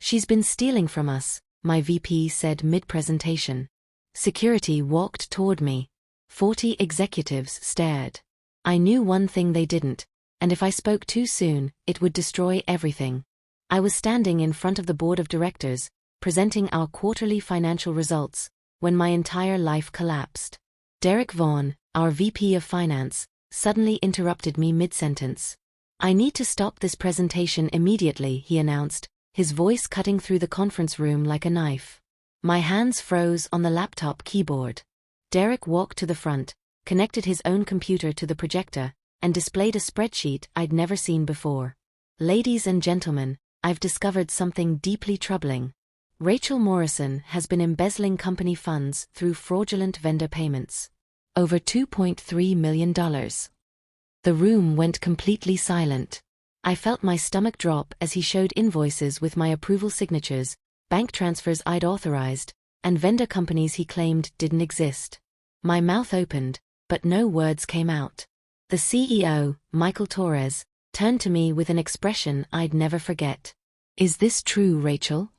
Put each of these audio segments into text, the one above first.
"She's been stealing from us," my VP said mid-presentation. Security walked toward me. 40 executives stared. I knew one thing they didn't, and if I spoke too soon, it would destroy everything. I was standing in front of the board of directors, presenting our quarterly financial results, when my entire life collapsed. Derek Vaughan, our VP of Finance, suddenly interrupted me mid-sentence. "I need to stop this presentation immediately," he announced, his voice cutting through the conference room like a knife. My hands froze on the laptop keyboard. Derek walked to the front, connected his own computer to the projector, and displayed a spreadsheet I'd never seen before. "Ladies and gentlemen, I've discovered something deeply troubling. Rachel Morrison has been embezzling company funds through fraudulent vendor payments. Over $2.3 million. The room went completely silent. I felt my stomach drop as he showed invoices with my approval signatures, bank transfers I'd authorized, and vendor companies he claimed didn't exist. My mouth opened, but no words came out. The CEO, Michael Torres, turned to me with an expression I'd never forget. "Is this true, Rachel?"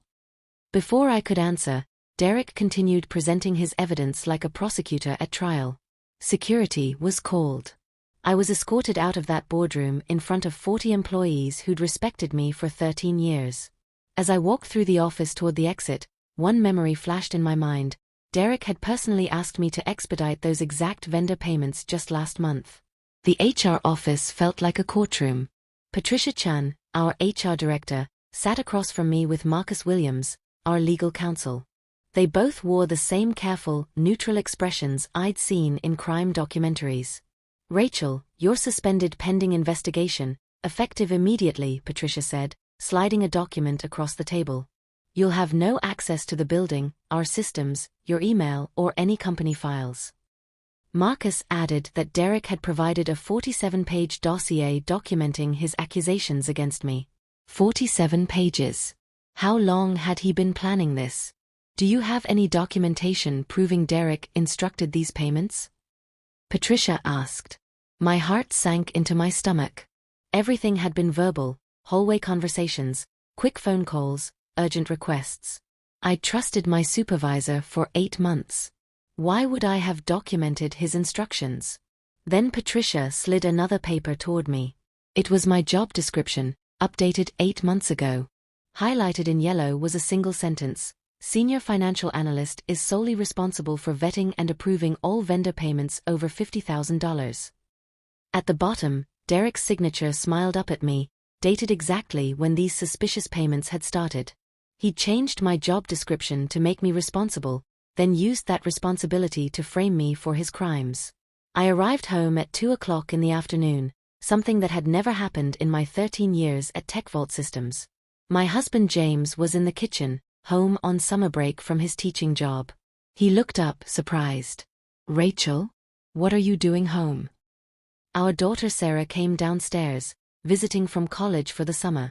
Before I could answer, Derek continued presenting his evidence like a prosecutor at trial. Security was called. I was escorted out of that boardroom in front of 40 employees who'd respected me for 13 years. As I walked through the office toward the exit, one memory flashed in my mind. Derek had personally asked me to expedite those exact vendor payments just last month. The HR office felt like a courtroom. Patricia Chan, our HR director, sat across from me with Marcus Williams, our legal counsel. They both wore the same careful, neutral expressions I'd seen in crime documentaries. "Rachel, you're suspended pending investigation, effective immediately," Patricia said, sliding a document across the table. "You'll have no access to the building, our systems, your email, or any company files." Marcus added that Derek had provided a 47-page dossier documenting his accusations against me. 47 pages. How long had he been planning this? "Do you have any documentation proving Derek instructed these payments?" Patricia asked. My heart sank into my stomach. Everything had been verbal, hallway conversations, quick phone calls, urgent requests. I'd trusted my supervisor for 8 months. Why would I have documented his instructions? Then Patricia slid another paper toward me. It was my job description, updated 8 months ago. Highlighted in yellow was a single sentence: "Senior Financial Analyst is solely responsible for vetting and approving all vendor payments over $50,000. At the bottom, Derek's signature smiled up at me, dated exactly when these suspicious payments had started. He'd changed my job description to make me responsible, then used that responsibility to frame me for his crimes. I arrived home at 2 o'clock in the afternoon, something that had never happened in my 13 years at TechVault Systems. My husband James was in the kitchen, home on summer break from his teaching job. He looked up, surprised. "Rachel? What are you doing home?" Our daughter Sarah came downstairs, visiting from college for the summer.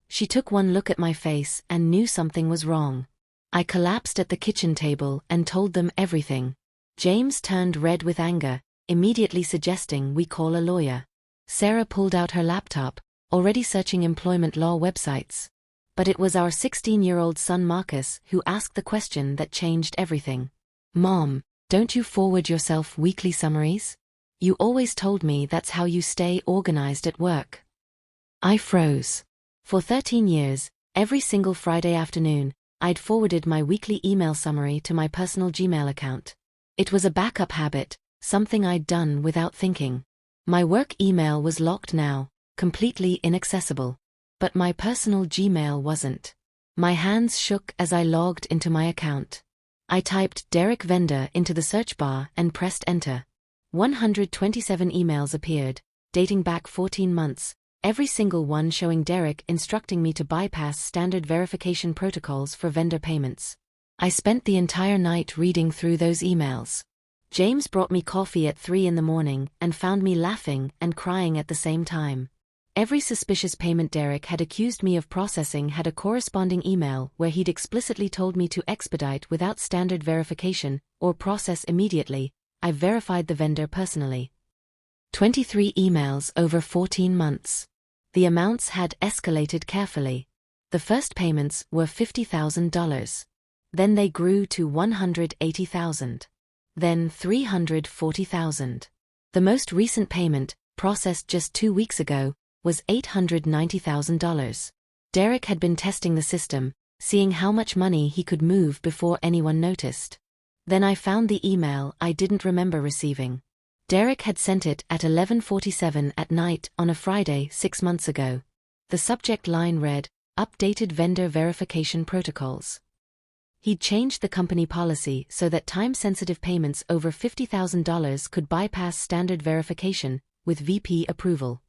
She took one look at my face and knew something was wrong. I collapsed at the kitchen table and told them everything. James turned red with anger, immediately suggesting we call a lawyer. Sarah pulled out her laptop, already searching employment law websites. But it was our 16-year-old son Marcus who asked the question that changed everything. "Mom, don't you forward yourself weekly summaries? You always told me that's how you stay organized at work." I froze. For 13 years, every single Friday afternoon, I'd forwarded my weekly email summary to my personal Gmail account. It was a backup habit, something I'd done without thinking. My work email was locked now, completely inaccessible. But my personal Gmail wasn't. My hands shook as I logged into my account. I typed Derek Vendor into the search bar and pressed enter. 127 emails appeared, dating back 14 months, every single one showing Derek instructing me to bypass standard verification protocols for vendor payments. I spent the entire night reading through those emails. James brought me coffee at 3 in the morning and found me laughing and crying at the same time. Every suspicious payment Derek had accused me of processing had a corresponding email where he'd explicitly told me to expedite without standard verification, or process immediately. I verified the vendor personally. 23 emails over 14 months. The amounts had escalated carefully. The first payments were $50,000. Then they grew to $180,000. Then $340,000. The most recent payment, processed just 2 weeks ago, was $890,000. Derek had been testing the system, seeing how much money he could move before anyone noticed. Then I found the email I didn't remember receiving. Derek had sent it at 11:47 at night on a Friday 6 months ago. The subject line read, "Updated Vendor Verification Protocols." He'd changed the company policy so that time-sensitive payments over $50,000 could bypass standard verification, with VP approval.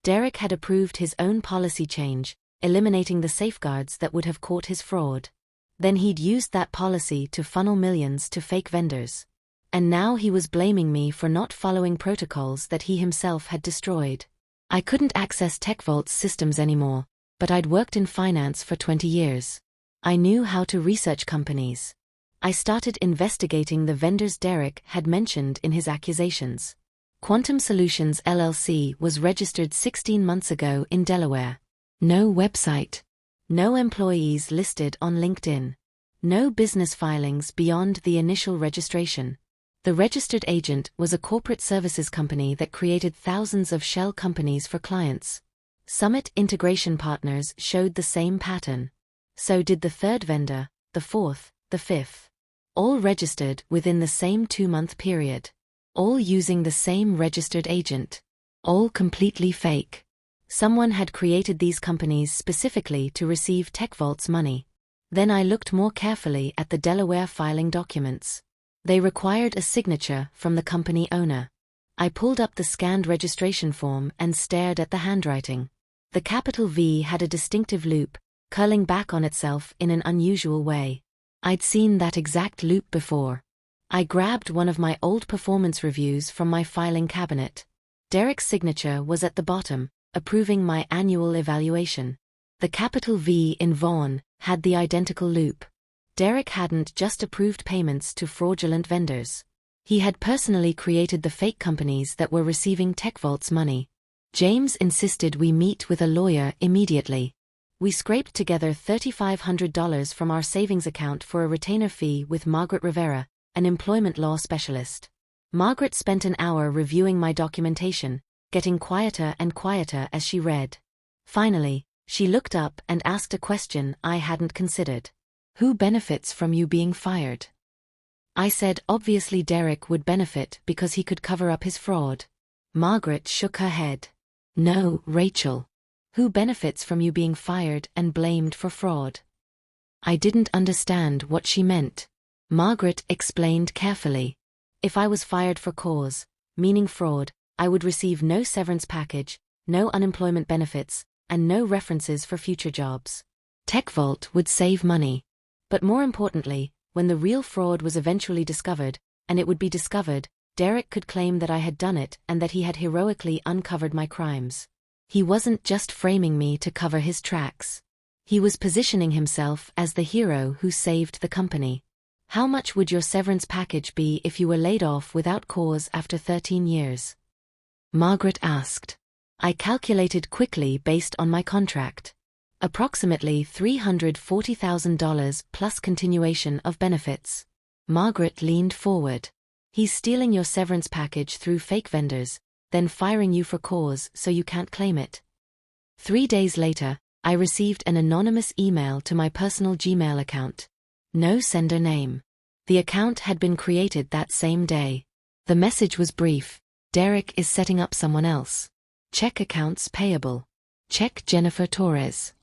Derek had approved his own policy change, eliminating the safeguards that would have caught his fraud. Then he'd used that policy to funnel millions to fake vendors. And now he was blaming me for not following protocols that he himself had destroyed. I couldn't access TechVault's systems anymore, but I'd worked in finance for 20 years. I knew how to research companies. I started investigating the vendors Derek had mentioned in his accusations. Quantum Solutions LLC was registered 16 months ago in Delaware. No website. No employees listed on LinkedIn. No business filings beyond the initial registration. The registered agent was a corporate services company that created thousands of shell companies for clients. Summit Integration Partners showed the same pattern. So did the third vendor, the fourth, the fifth. All registered within the same 2-month period. All using the same registered agent. All completely fake. Someone had created these companies specifically to receive TechVault's money. Then I looked more carefully at the Delaware filing documents. They required a signature from the company owner. I pulled up the scanned registration form and stared at the handwriting. The capital V had a distinctive loop, curling back on itself in an unusual way. I'd seen that exact loop before. I grabbed one of my old performance reviews from my filing cabinet. Derek's signature was at the bottom, approving my annual evaluation. The capital V in Vaughn had the identical loop. Derek hadn't just approved payments to fraudulent vendors. He had personally created the fake companies that were receiving TechVault's money. James insisted we meet with a lawyer immediately. We scraped together $3,500 from our savings account for a retainer fee with Margaret Rivera, an employment law specialist. Margaret spent an hour reviewing my documentation, getting quieter and quieter as she read. Finally, she looked up and asked a question I hadn't considered. Who benefits from you being fired? I said obviously Derek would benefit because he could cover up his fraud. Margaret shook her head. No, Rachel. Who benefits from you being fired and blamed for fraud? I didn't understand what she meant. Margaret explained carefully. If I was fired for cause, meaning fraud, I would receive no severance package, no unemployment benefits, and no references for future jobs. TechVault would save money. But more importantly, when the real fraud was eventually discovered, and it would be discovered, Derek could claim that I had done it and that he had heroically uncovered my crimes. He wasn't just framing me to cover his tracks. He was positioning himself as the hero who saved the company. How much would your severance package be if you were laid off without cause after 13 years? Margaret asked. I calculated quickly based on my contract. Approximately $340,000 plus continuation of benefits. Margaret leaned forward. He's stealing your severance package through fake vendors, then firing you for cause so you can't claim it. 3 days later, I received an anonymous email to my personal Gmail account. No sender name. The account had been created that same day. The message was brief. Derek is setting up someone else. Check accounts payable. Check Jennifer Torres.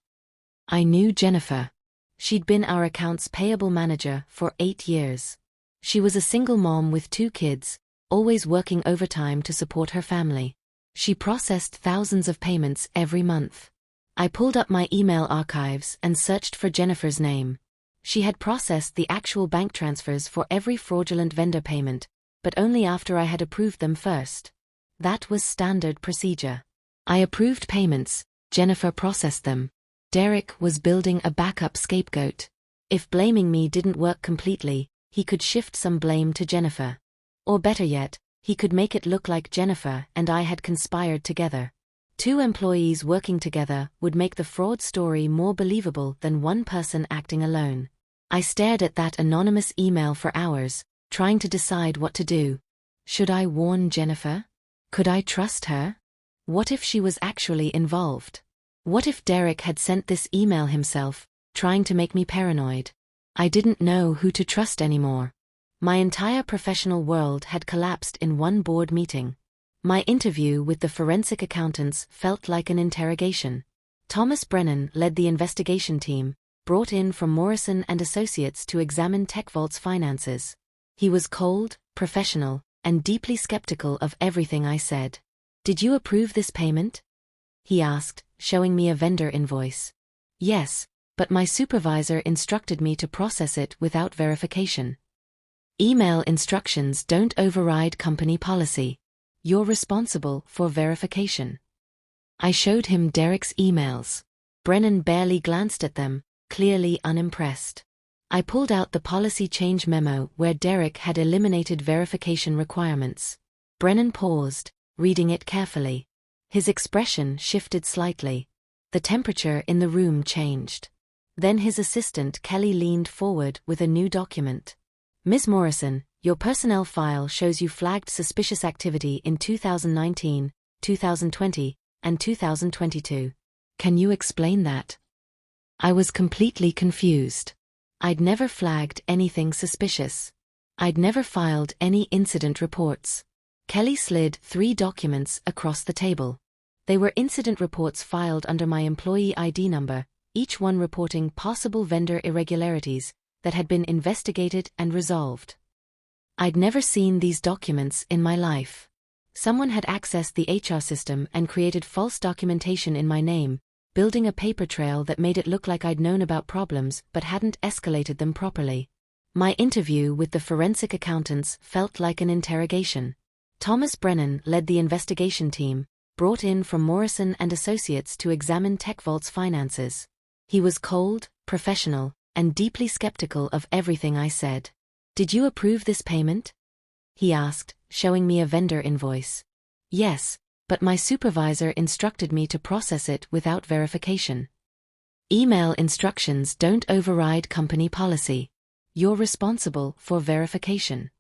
I knew Jennifer. She'd been our accounts payable manager for 8 years. She was a single mom with 2 kids, always working overtime to support her family. She processed thousands of payments every month. I pulled up my email archives and searched for Jennifer's name. She had processed the actual bank transfers for every fraudulent vendor payment, but only after I had approved them first. That was standard procedure. I approved payments, Jennifer processed them. Derek was building a backup scapegoat. If blaming me didn't work completely, he could shift some blame to Jennifer. Or better yet, he could make it look like Jennifer and I had conspired together. Two employees working together would make the fraud story more believable than one person acting alone. I stared at that anonymous email for hours, trying to decide what to do. Should I warn Jennifer? Could I trust her? What if she was actually involved? What if Derek had sent this email himself, trying to make me paranoid? I didn't know who to trust anymore. My entire professional world had collapsed in one board meeting. My interview with the forensic accountants felt like an interrogation. Thomas Brennan led the investigation team, brought in from Morrison and Associates to examine TechVault's finances. He was cold, professional, and deeply skeptical of everything I said. "Did you approve this payment?" he asked, showing me a vendor invoice. "Yes, but my supervisor instructed me to process it without verification." Email instructions don't override company policy. You're responsible for verification. I showed him Derek's emails. Brennan barely glanced at them, clearly unimpressed. I pulled out the policy change memo where Derek had eliminated verification requirements. Brennan paused, reading it carefully. His expression shifted slightly. The temperature in the room changed. Then his assistant Kelly leaned forward with a new document. "Ms. Morrison, your personnel file shows you flagged suspicious activity in 2019, 2020, and 2022. Can you explain that?" I was completely confused. I'd never flagged anything suspicious. I'd never filed any incident reports. Kelly slid 3 documents across the table. They were incident reports filed under my employee ID number, each one reporting possible vendor irregularities that had been investigated and resolved. I'd never seen these documents in my life. Someone had accessed the HR system and created false documentation in my name, building a paper trail that made it look like I'd known about problems but hadn't escalated them properly. My interview with the forensic accountants felt like an interrogation. Thomas Brennan led the investigation team, brought in from Morrison and Associates to examine TechVault's finances. He was cold, professional, and deeply skeptical of everything I said. "Did you approve this payment?" he asked, showing me a vendor invoice. "Yes, but my supervisor instructed me to process it without verification." Email instructions don't override company policy. You're responsible for verification.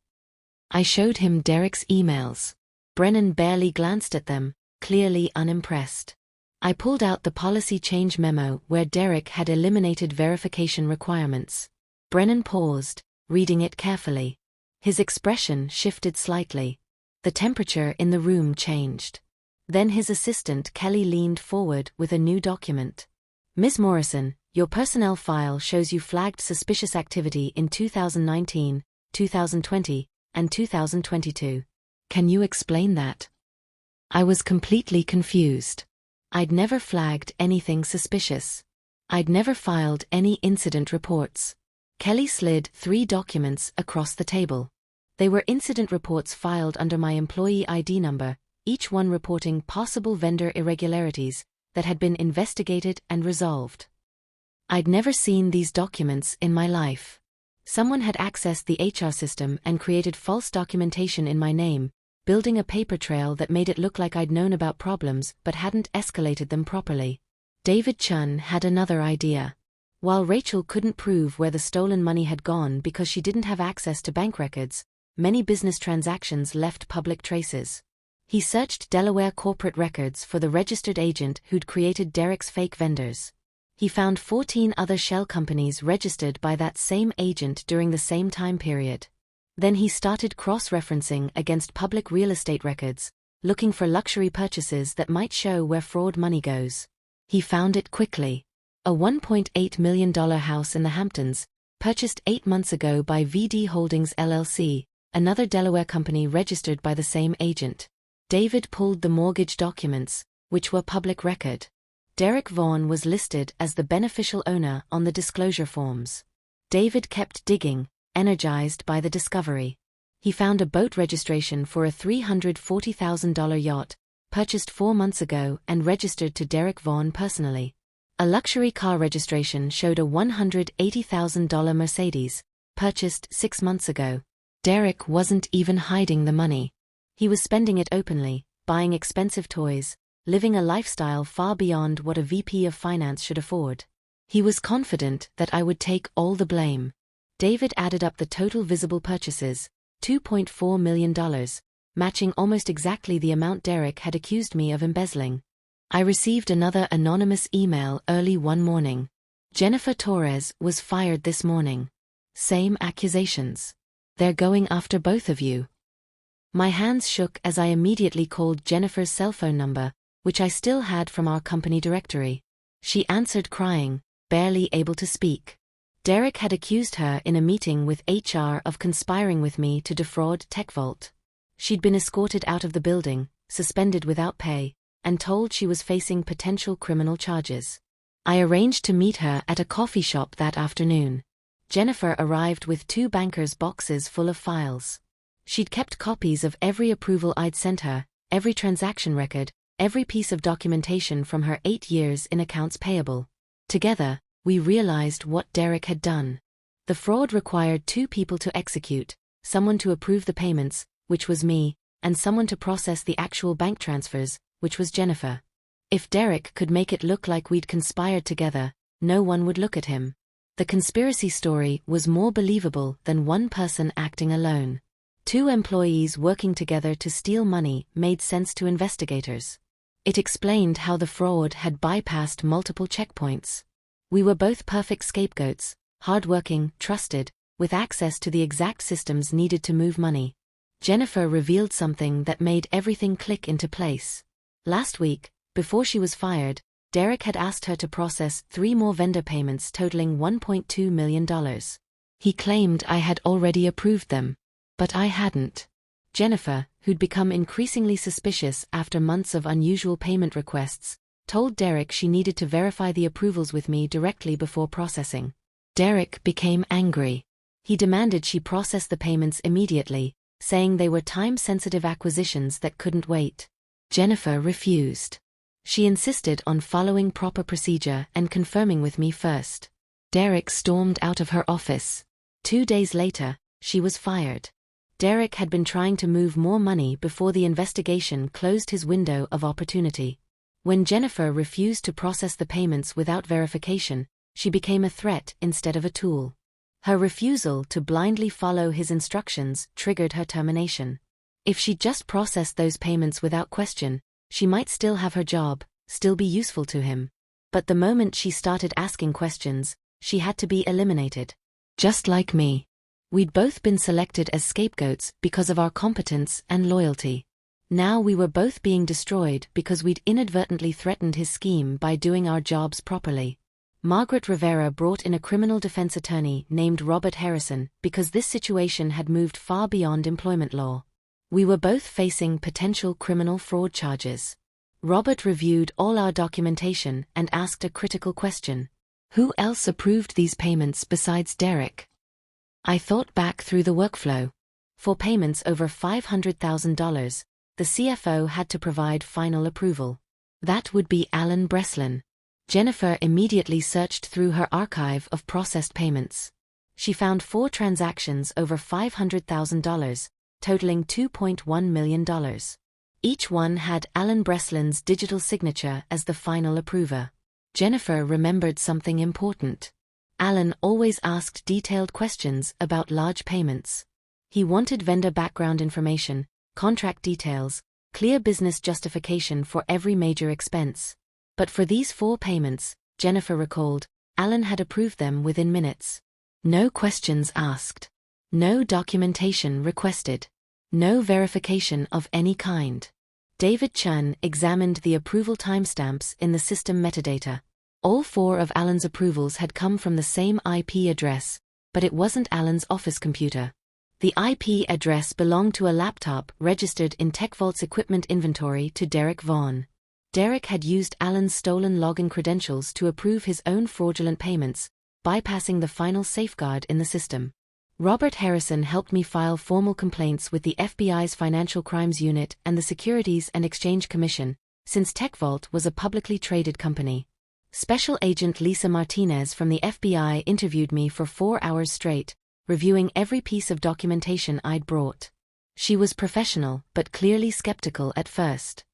I showed him Derek's emails. Brennan barely glanced at them, clearly unimpressed. I pulled out the policy change memo where Derek had eliminated verification requirements. Brennan paused, reading it carefully. His expression shifted slightly. The temperature in the room changed. Then his assistant Kelly leaned forward with a new document. "Ms. Morrison, your personnel file shows you flagged suspicious activity in 2019, 2020, and 2022. Can you explain that?" I was completely confused. I'd never flagged anything suspicious. I'd never filed any incident reports. Kelly slid 3 documents across the table. They were incident reports filed under my employee ID number, each one reporting possible vendor irregularities that had been investigated and resolved. I'd never seen these documents in my life. Someone had accessed the HR system and created false documentation in my name, building a paper trail that made it look like I'd known about problems but hadn't escalated them properly. David Chun had another idea. While Rachel couldn't prove where the stolen money had gone because she didn't have access to bank records, many business transactions left public traces. He searched Delaware corporate records for the registered agent who'd created Derek's fake vendors. He found 14 other shell companies registered by that same agent during the same time period. Then he started cross-referencing against public real estate records, looking for luxury purchases that might show where fraud money goes. He found it quickly. A $1.8 million house in the Hamptons, purchased 8 months ago by VD Holdings LLC, another Delaware company registered by the same agent. David pulled the mortgage documents, which were public record. Derek Vaughn was listed as the beneficial owner on the disclosure forms. David kept digging, energized by the discovery. He found a boat registration for a $340,000 yacht, purchased 4 months ago and registered to Derek Vaughn personally. A luxury car registration showed a $180,000 Mercedes, purchased 6 months ago. Derek wasn't even hiding the money. He was spending it openly, buying expensive toys, living a lifestyle far beyond what a VP of finance should afford. He was confident that I would take all the blame. David added up the total visible purchases, $2.4 million, matching almost exactly the amount Derek had accused me of embezzling. I received another anonymous email early one morning. Jennifer Torres was fired this morning. Same accusations. They're going after both of you. My hands shook as I immediately called Jennifer's cell phone number, which I still had from our company directory. She answered crying, barely able to speak. Derek had accused her in a meeting with HR of conspiring with me to defraud TechVault. She'd been escorted out of the building, suspended without pay, and told she was facing potential criminal charges. I arranged to meet her at a coffee shop that afternoon. Jennifer arrived with 2 bankers' boxes full of files. She'd kept copies of every approval I'd sent her, every transaction record, every piece of documentation from her 8 years in accounts payable. Together, we realized what Derek had done. The fraud required 2 people to execute, someone to approve the payments, which was me, and someone to process the actual bank transfers, which was Jennifer. If Derek could make it look like we'd conspired together, no one would look at him. The conspiracy story was more believable than one person acting alone. 2 employees working together to steal money made sense to investigators. It explained how the fraud had bypassed multiple checkpoints. We were both perfect scapegoats, hardworking, trusted, with access to the exact systems needed to move money. Jennifer revealed something that made everything click into place. Last week, before she was fired, Derek had asked her to process 3 more vendor payments totaling $1.2 million. He claimed I had already approved them. But I hadn't. Jennifer, who'd become increasingly suspicious after months of unusual payment requests, told Derek she needed to verify the approvals with me directly before processing. Derek became angry. He demanded she process the payments immediately, saying they were time-sensitive acquisitions that couldn't wait. Jennifer refused. She insisted on following proper procedure and confirming with me first. Derek stormed out of her office. 2 days later, she was fired. Derek had been trying to move more money before the investigation closed his window of opportunity. When Jennifer refused to process the payments without verification, she became a threat instead of a tool. Her refusal to blindly follow his instructions triggered her termination. If she'd just processed those payments without question, she might still have her job, still be useful to him. But the moment she started asking questions, she had to be eliminated. Just like me. We'd both been selected as scapegoats because of our competence and loyalty. Now we were both being destroyed because we'd inadvertently threatened his scheme by doing our jobs properly. Margaret Rivera brought in a criminal defense attorney named Robert Harrison because this situation had moved far beyond employment law. We were both facing potential criminal fraud charges. Robert reviewed all our documentation and asked a critical question. Who else approved these payments besides Derek? I thought back through the workflow. For payments over $500,000, the CFO had to provide final approval. That would be Alan Breslin. Jennifer immediately searched through her archive of processed payments. She found 4 transactions over $500,000, totaling $2.1 million. Each one had Alan Breslin's digital signature as the final approver. Jennifer remembered something important. Alan always asked detailed questions about large payments. He wanted vendor background information, contract details, clear business justification for every major expense. But for these 4 payments, Jennifer recalled, Alan had approved them within minutes. No questions asked. No documentation requested. No verification of any kind. David Chun examined the approval timestamps in the system metadata. All 4 of Alan's approvals had come from the same IP address, but it wasn't Alan's office computer. The IP address belonged to a laptop registered in TechVault's equipment inventory to Derek Vaughn. Derek had used Alan's stolen login credentials to approve his own fraudulent payments, bypassing the final safeguard in the system. Robert Harrison helped me file formal complaints with the FBI's Financial Crimes Unit and the Securities and Exchange Commission, since TechVault was a publicly traded company. Special Agent Lisa Martinez from the FBI interviewed me for 4 hours straight, reviewing every piece of documentation I'd brought. She was professional but clearly skeptical at first.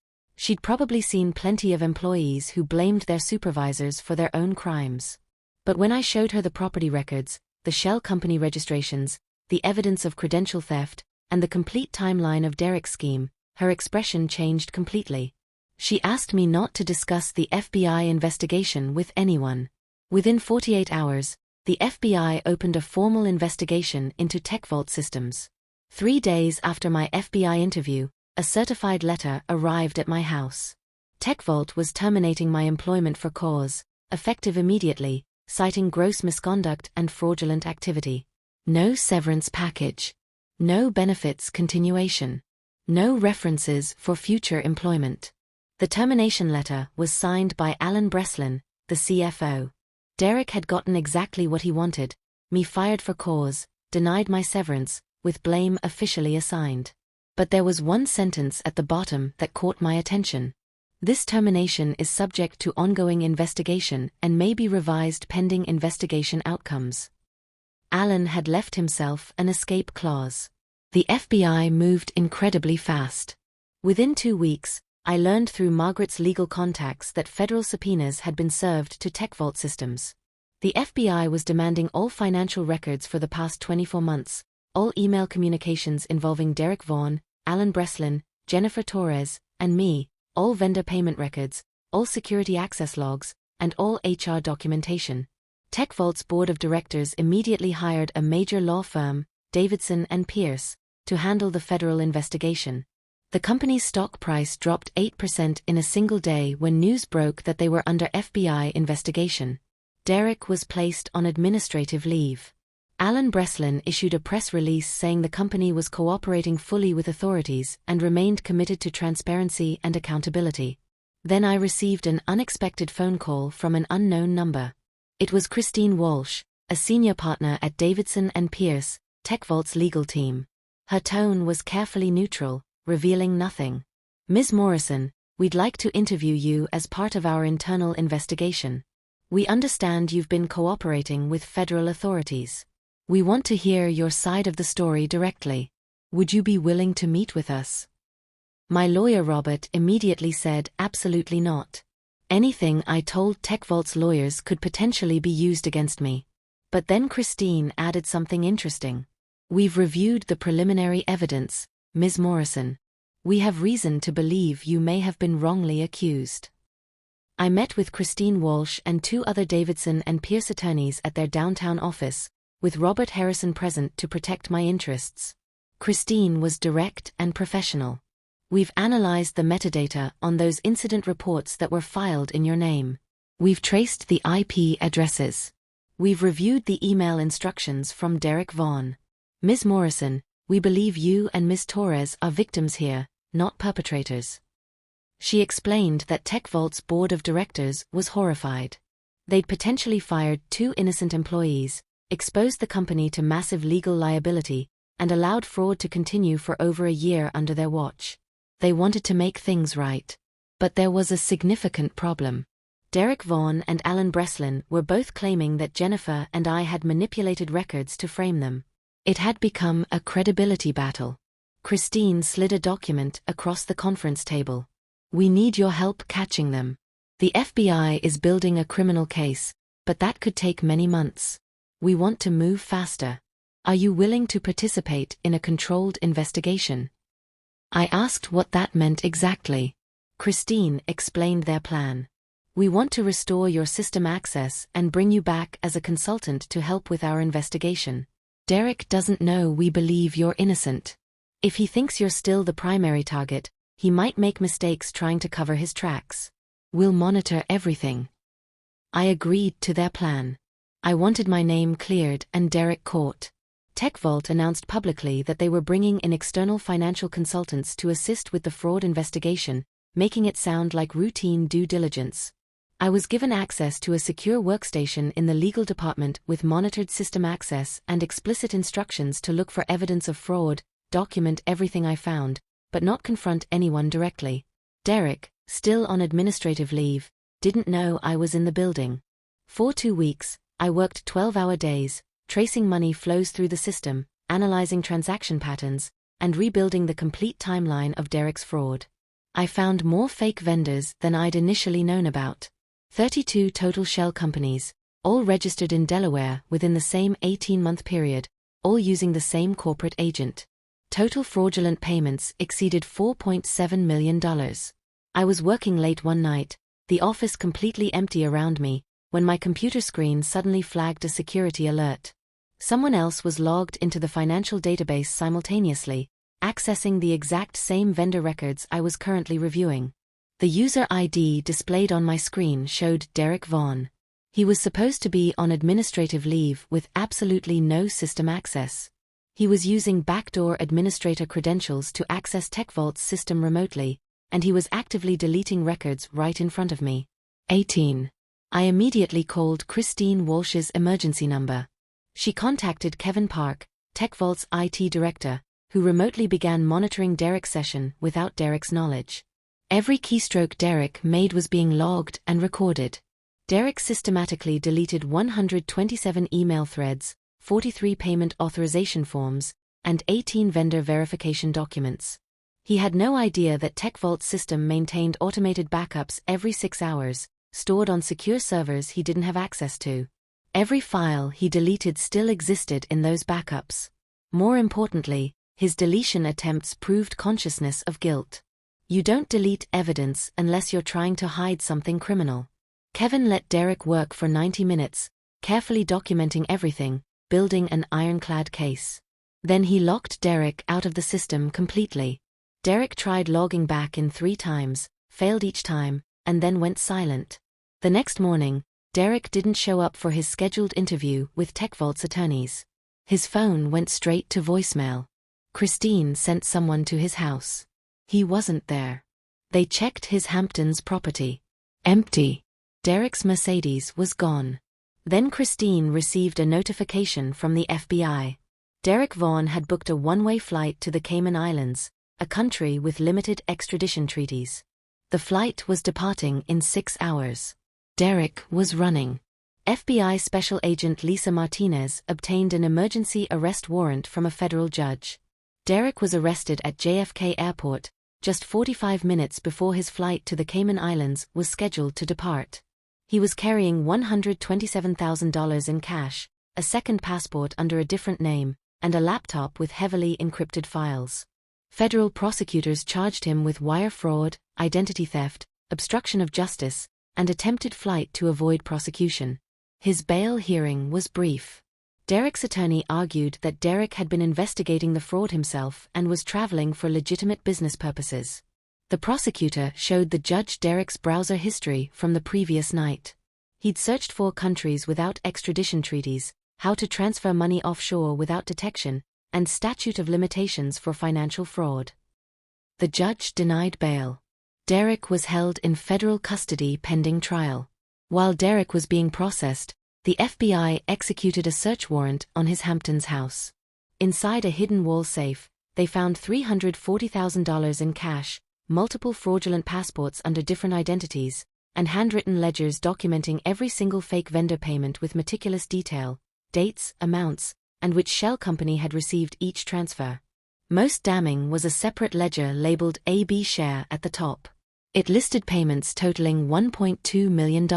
She'd probably seen plenty of employees who blamed their supervisors for their own crimes. But when I showed her the property records, the shell company registrations, the evidence of credential theft, and the complete timeline of Derek's scheme, her expression changed completely. She asked me not to discuss the FBI investigation with anyone. Within 48 hours, the FBI opened a formal investigation into TechVault systems. 3 days after my FBI interview, a certified letter arrived at my house. TechVault was terminating my employment for cause, effective immediately, citing gross misconduct and fraudulent activity. No severance package. No benefits continuation. No references for future employment. The termination letter was signed by Alan Breslin, the CFO. Derek had gotten exactly what he wanted, me fired for cause, denied my severance, with blame officially assigned. But there was one sentence at the bottom that caught my attention. This termination is subject to ongoing investigation and may be revised pending investigation outcomes. Alan had left himself an escape clause. The FBI moved incredibly fast. Within 2 weeks, I learned through Margaret's legal contacts that federal subpoenas had been served to TechVault systems. The FBI was demanding all financial records for the past 24 months, all email communications involving Derek Vaughn, Alan Breslin, Jennifer Torres, and me, all vendor payment records, all security access logs, and all HR documentation. TechVault's board of directors immediately hired a major law firm, Davidson & Pierce, to handle the federal investigation. The company's stock price dropped 8% in a single day when news broke that they were under FBI investigation. Derek was placed on administrative leave. Alan Breslin issued a press release saying the company was cooperating fully with authorities and remained committed to transparency and accountability. Then I received an unexpected phone call from an unknown number. It was Christine Walsh, a senior partner at Davidson & Pierce, TechVault's legal team. Her tone was carefully neutral, revealing nothing. Ms. Morrison, we'd like to interview you as part of our internal investigation. We understand you've been cooperating with federal authorities. We want to hear your side of the story directly. Would you be willing to meet with us? My lawyer Robert immediately said absolutely not. Anything I told TechVault's lawyers could potentially be used against me. But then Christine added something interesting. We've reviewed the preliminary evidence, Ms. Morrison. We have reason to believe you may have been wrongly accused. I met with Christine Walsh and 2 other Davidson & Pierce attorneys at their downtown office, with Robert Harrison present to protect my interests. Christine was direct and professional. We've analyzed the metadata on those incident reports that were filed in your name. We've traced the IP addresses. We've reviewed the email instructions from Derek Vaughn. Ms. Morrison, we believe you and Ms. Torres are victims here, not perpetrators. She explained that TechVault's board of directors was horrified. They'd potentially fired 2 innocent employees, exposed the company to massive legal liability, and allowed fraud to continue for over a year under their watch. They wanted to make things right. But there was a significant problem. Derek Vaughn and Alan Breslin were both claiming that Jennifer and I had manipulated records to frame them. It had become a credibility battle. Christine slid a document across the conference table. We need your help catching them. The FBI is building a criminal case, but that could take many months. We want to move faster. Are you willing to participate in a controlled investigation? I asked what that meant exactly. Christine explained their plan. We want to restore your system access and bring you back as a consultant to help with our investigation. Derek doesn't know we believe you're innocent. If he thinks you're still the primary target, he might make mistakes trying to cover his tracks. We'll monitor everything. I agreed to their plan. I wanted my name cleared and Derek caught. TechVault announced publicly that they were bringing in external financial consultants to assist with the fraud investigation, making it sound like routine due diligence. I was given access to a secure workstation in the legal department with monitored system access and explicit instructions to look for evidence of fraud, document everything I found, but not confront anyone directly. Derek, still on administrative leave, didn't know I was in the building. For 2 weeks, I worked 12-hour days, tracing money flows through the system, analyzing transaction patterns, and rebuilding the complete timeline of Derek's fraud. I found more fake vendors than I'd initially known about. 32 total shell companies, all registered in Delaware within the same 18-month period, all using the same corporate agent. Total fraudulent payments exceeded $4.7 million. I was working late one night, the office completely empty around me, when my computer screen suddenly flagged a security alert. Someone else was logged into the financial database simultaneously, accessing the exact same vendor records I was currently reviewing. The user ID displayed on my screen showed Derek Vaughn. He was supposed to be on administrative leave with absolutely no system access. He was using backdoor administrator credentials to access TechVault's system remotely, and he was actively deleting records right in front of me. 18. I immediately called Christine Walsh's emergency number. She contacted Kevin Park, TechVault's IT director, who remotely began monitoring Derek's session without Derek's knowledge. Every keystroke Derek made was being logged and recorded. Derek systematically deleted 127 email threads, 43 payment authorization forms, and 18 vendor verification documents. He had no idea that TechVault's system maintained automated backups every 6 hours, stored on secure servers he didn't have access to. Every file he deleted still existed in those backups. More importantly, his deletion attempts proved consciousness of guilt. You don't delete evidence unless you're trying to hide something criminal. Kevin let Derek work for 90 minutes, carefully documenting everything, building an ironclad case. Then he locked Derek out of the system completely. Derek tried logging back in 3 times, failed each time, and then went silent. The next morning, Derek didn't show up for his scheduled interview with TechVault's attorneys. His phone went straight to voicemail. Christine sent someone to his house. He wasn't there. They checked his Hamptons property. Empty. Derek's Mercedes was gone. Then Christine received a notification from the FBI. Derek Vaughn had booked a one-way flight to the Cayman Islands, a country with limited extradition treaties. The flight was departing in 6 hours. Derek was running. FBI Special Agent Lisa Martinez obtained an emergency arrest warrant from a federal judge. Derek was arrested at JFK Airport, just 45 minutes before his flight to the Cayman Islands was scheduled to depart. He was carrying $127,000 in cash, a second passport under a different name, and a laptop with heavily encrypted files. Federal prosecutors charged him with wire fraud, identity theft, obstruction of justice, and attempted flight to avoid prosecution. His bail hearing was brief. Derek's attorney argued that Derek had been investigating the fraud himself and was traveling for legitimate business purposes. The prosecutor showed the judge Derek's browser history from the previous night. He'd searched for countries without extradition treaties, how to transfer money offshore without detection, and statute of limitations for financial fraud. The judge denied bail. Derek was held in federal custody pending trial. While Derek was being processed, the FBI executed a search warrant on his Hamptons house. Inside a hidden wall safe, they found $340,000 in cash, multiple fraudulent passports under different identities, and handwritten ledgers documenting every single fake vendor payment with meticulous detail, dates, amounts, and which shell company had received each transfer. Most damning was a separate ledger labeled AB Share at the top. It listed payments totaling $1.2 million.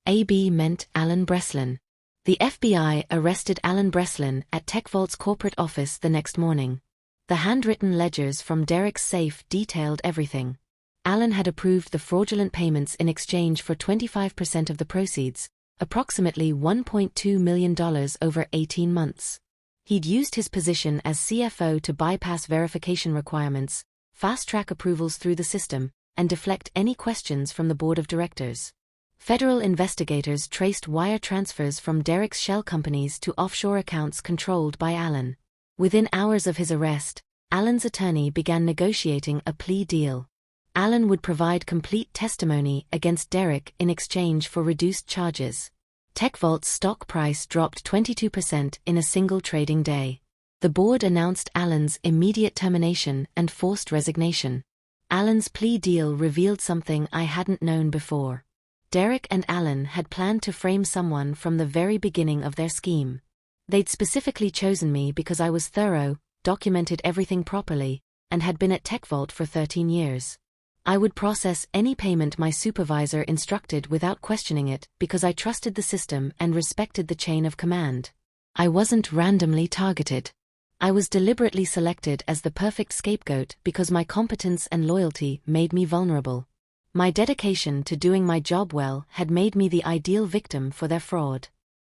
AB meant Alan Breslin. The FBI arrested Alan Breslin at TechVault's corporate office the next morning. The handwritten ledgers from Derek's safe detailed everything. Alan had approved the fraudulent payments in exchange for 25% of the proceeds, approximately $1.2 million over 18 months. He'd used his position as CFO to bypass verification requirements, fast-track approvals through the system, and deflect any questions from the board of directors. Federal investigators traced wire transfers from Derek's shell companies to offshore accounts controlled by Alan. Within hours of his arrest, Alan's attorney began negotiating a plea deal. Alan would provide complete testimony against Derek in exchange for reduced charges. TechVault's stock price dropped 22% in a single trading day. The board announced Alan's immediate termination and forced resignation. Alan's plea deal revealed something I hadn't known before. Derek and Alan had planned to frame someone from the very beginning of their scheme. They'd specifically chosen me because I was thorough, documented everything properly, and had been at TechVault for 13 years. I would process any payment my supervisor instructed without questioning it because I trusted the system and respected the chain of command. I wasn't randomly targeted. I was deliberately selected as the perfect scapegoat because my competence and loyalty made me vulnerable. My dedication to doing my job well had made me the ideal victim for their fraud.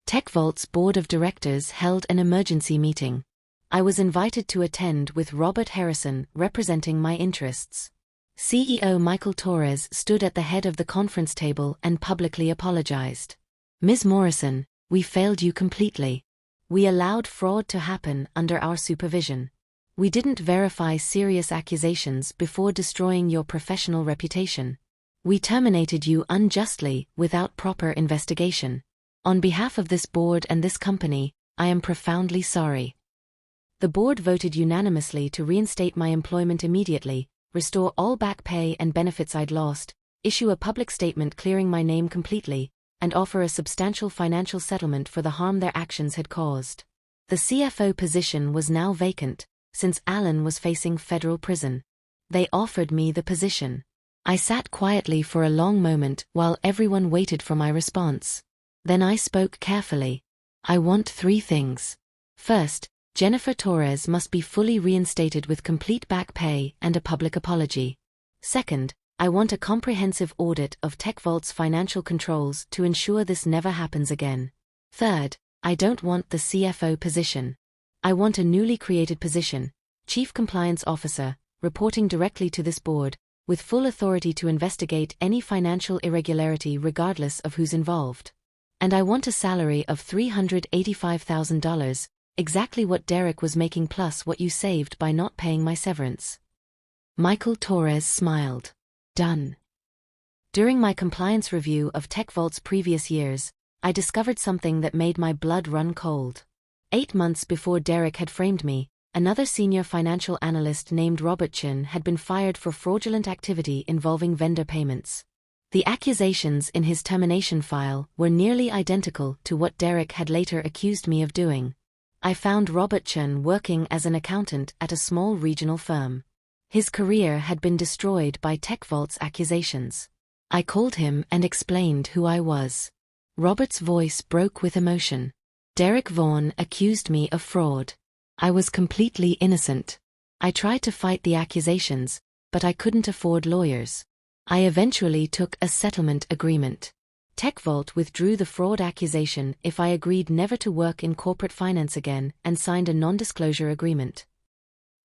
TechVault's board of directors held an emergency meeting. I was invited to attend with Robert Harrison representing my interests. CEO Michael Torres stood at the head of the conference table and publicly apologized. "Ms. Morrison, we failed you completely. We allowed fraud to happen under our supervision. We didn't verify serious accusations before destroying your professional reputation. We terminated you unjustly without proper investigation. On behalf of this board and this company, I am profoundly sorry." The board voted unanimously to reinstate my employment immediately, restore all back pay and benefits I'd lost, issue a public statement clearing my name completely, and offer a substantial financial settlement for the harm their actions had caused. The CFO position was now vacant, since Alan was facing federal prison. They offered me the position. I sat quietly for a long moment while everyone waited for my response. Then I spoke carefully. "I want 3 things. First, Jennifer Torres must be fully reinstated with complete back pay and a public apology. Second, I want a comprehensive audit of TechVault's financial controls to ensure this never happens again. Third, I don't want the CFO position. I want a newly created position, Chief Compliance Officer, reporting directly to this board, with full authority to investigate any financial irregularity regardless of who's involved. And I want a salary of $385,000, exactly what Derek was making plus what you saved by not paying my severance." Michael Torres smiled. "Done." During my compliance review of TechVault's previous years, I discovered something that made my blood run cold. 8 months before Derek had framed me, another senior financial analyst named Robert Chen had been fired for fraudulent activity involving vendor payments. The accusations in his termination file were nearly identical to what Derek had later accused me of doing. I found Robert Chen working as an accountant at a small regional firm. His career had been destroyed by TechVault's accusations. I called him and explained who I was. Robert's voice broke with emotion. "Derek Vaughan accused me of fraud. I was completely innocent. I tried to fight the accusations, but I couldn't afford lawyers. I eventually took a settlement agreement. TechVault withdrew the fraud accusation if I agreed never to work in corporate finance again and signed a non-disclosure agreement.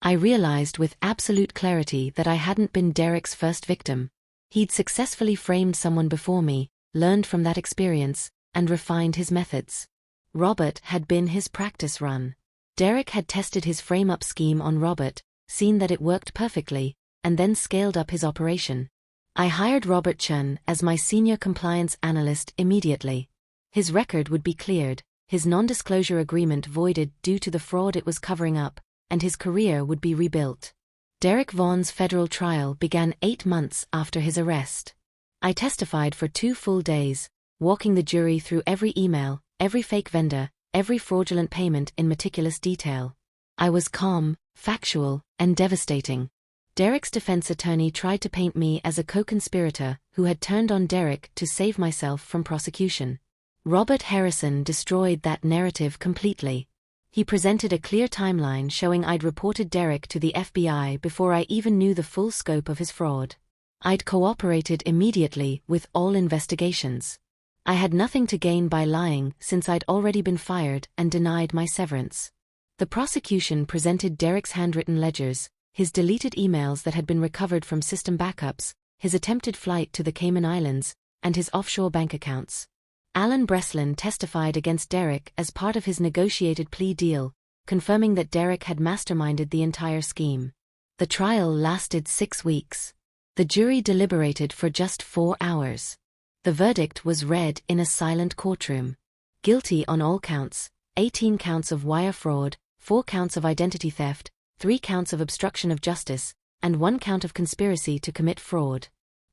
I realized with absolute clarity that I hadn't been Derek's first victim. He'd successfully framed someone before me, learned from that experience, and refined his methods. Robert had been his practice run. Derek had tested his frame-up scheme on Robert, seen that it worked perfectly, and then scaled up his operation. I hired Robert Chen as my senior compliance analyst immediately. His record would be cleared, his non-disclosure agreement voided due to the fraud it was covering up, and his career would be rebuilt. Derek Vaughan's federal trial began 8 months after his arrest. I testified for 2 full days, walking the jury through every email, every fake vendor, every fraudulent payment in meticulous detail. I was calm, factual, and devastating. Derek's defense attorney tried to paint me as a co-conspirator who had turned on Derek to save myself from prosecution. Robert Harrison destroyed that narrative completely. He presented a clear timeline showing I'd reported Derek to the FBI before I even knew the full scope of his fraud. I'd cooperated immediately with all investigations. I had nothing to gain by lying since I'd already been fired and denied my severance. The prosecution presented Derek's handwritten ledgers, his deleted emails that had been recovered from system backups, his attempted flight to the Cayman Islands, and his offshore bank accounts. Alan Breslin testified against Derek as part of his negotiated plea deal, confirming that Derek had masterminded the entire scheme. The trial lasted 6 weeks. The jury deliberated for just 4 hours. The verdict was read in a silent courtroom. Guilty on all counts, 18 counts of wire fraud, 4 counts of identity theft, 3 counts of obstruction of justice, and 1 count of conspiracy to commit fraud.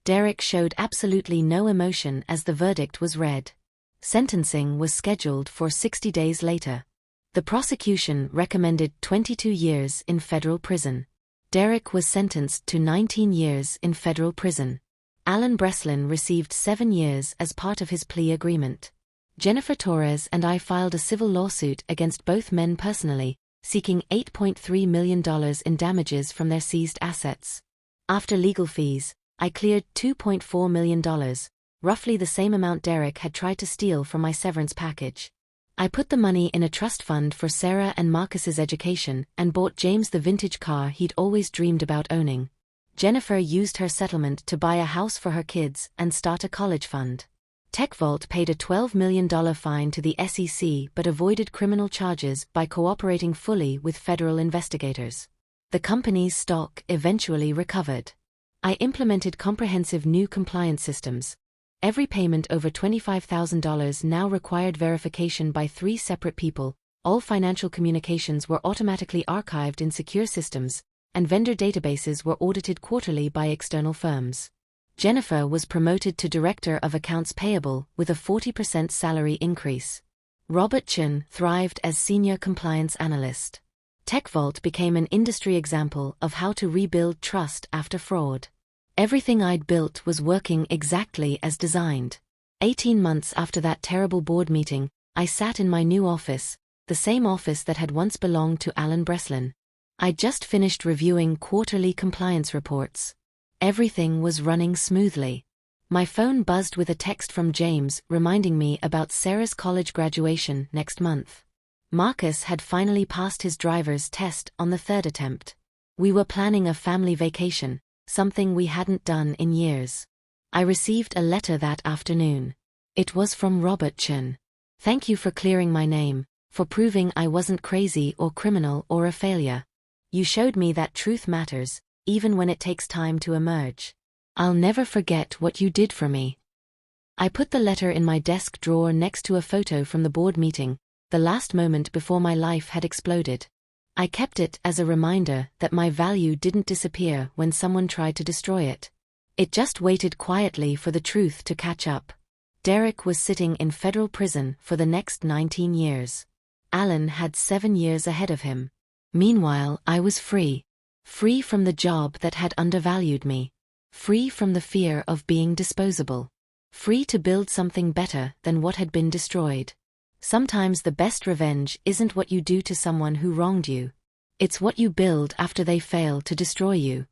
Derek showed absolutely no emotion as the verdict was read. Sentencing was scheduled for 60 days later. The prosecution recommended 22 years in federal prison. Derek was sentenced to 19 years in federal prison. Alan Breslin received 7 years as part of his plea agreement. Jennifer Torres and I filed a civil lawsuit against both men personally, seeking $8.3 million in damages from their seized assets. After legal fees, I cleared $2.4 million, roughly the same amount Derek had tried to steal from my severance package. I put the money in a trust fund for Sarah and Marcus's education and bought James the vintage car he'd always dreamed about owning. Jennifer used her settlement to buy a house for her kids and start a college fund. TechVault paid a $12 million fine to the SEC but avoided criminal charges by cooperating fully with federal investigators. The company's stock eventually recovered. I implemented comprehensive new compliance systems. Every payment over $25,000 now required verification by 3 separate people, all financial communications were automatically archived in secure systems, and vendor databases were audited quarterly by external firms. Jennifer was promoted to Director of Accounts Payable with a 40% salary increase. Robert Chen thrived as Senior Compliance Analyst. TechVault became an industry example of how to rebuild trust after fraud. Everything I'd built was working exactly as designed. 18 months after that terrible board meeting, I sat in my new office, the same office that had once belonged to Alan Breslin. I'd just finished reviewing quarterly compliance reports. Everything was running smoothly. My phone buzzed with a text from James reminding me about Sarah's college graduation next month. Marcus had finally passed his driver's test on the 3rd attempt. We were planning a family vacation, something we hadn't done in years. I received a letter that afternoon. It was from Robert Chen. Thank you for clearing my name, for proving I wasn't crazy or criminal or a failure. You showed me that truth matters, even when it takes time to emerge. I'll never forget what you did for me. I put the letter in my desk drawer next to a photo from the board meeting, the last moment before my life had exploded. I kept it as a reminder that my value didn't disappear when someone tried to destroy it. It just waited quietly for the truth to catch up. Derek was sitting in federal prison for the next 19 years. Alan had 7 years ahead of him. Meanwhile, I was free. Free from the job that had undervalued me. Free from the fear of being disposable. Free to build something better than what had been destroyed. Sometimes the best revenge isn't what you do to someone who wronged you. It's what you build after they fail to destroy you.